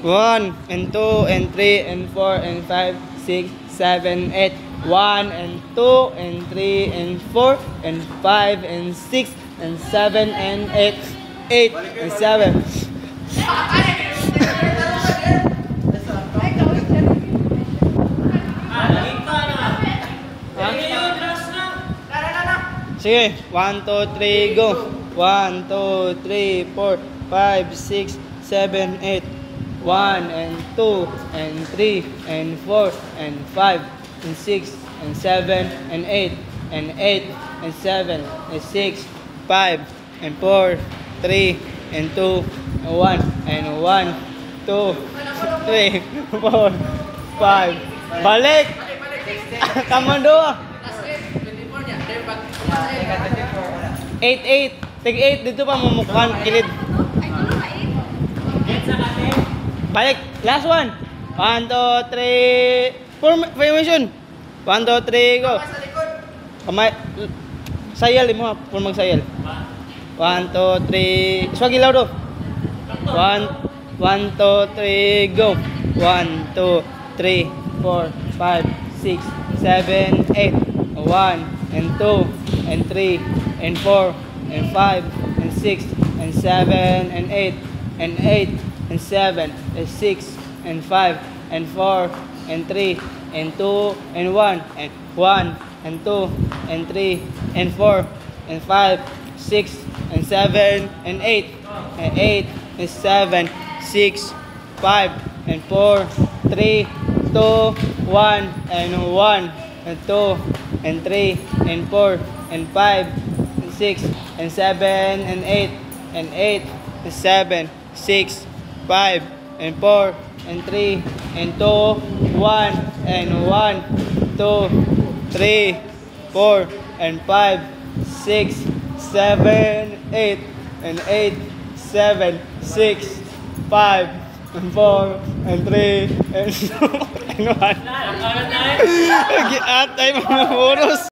1 and 2 and 3 and 4 and 5, 6, 7, 8. 1 and 2 and 3 and 4 and 5 and 6 and 7 and 8. 8 and 7. Sige, 1, 2, 3, go. 1, 2, 3, 4, 5, 6, 7, 8. 1 and 2 and 3 and 4 and 5 and 6 and 7 and 8 and 8 and 7 and 6, 5 and 4, 3 and 2 and 1 and 1, 2, 3, 4, 5. Balik! Tama doon! 8, 8. Tig 8 dito pa mamukhan kilid. Balik. Last one. 1, 2, 3. Formation. 1, 2, 3, go. Kamay. Sayal mo ha. Kung magsayal. 1, 2, 3. Swag ilaw do. 1, 2, 3, go. 1, 2, 3, 4, 5, 6, 7, 8. 1 and 2 and 3 and 4 and 5 and 6 and 7 and 8 and 8 and 7 and 6 and 5 and 4 and 3 and 2 and 1 and 1 and 2 and 3 and 4 and 5, 6 and 7 and 8 and 8 and 7, 6, 5 and 4, 3, 2, 1 and 1 and 2 and 3 and 4 and 5 and 6 and 7 and 8 and 8 and 7, 6, 5 and 4 and 3 and 2, 1 and 1, 2, 3, 4 and 5, 6, 7, 8 and 8, 7, 6, 5 and 4 and 3 and 2 and 1. At ay mga oras.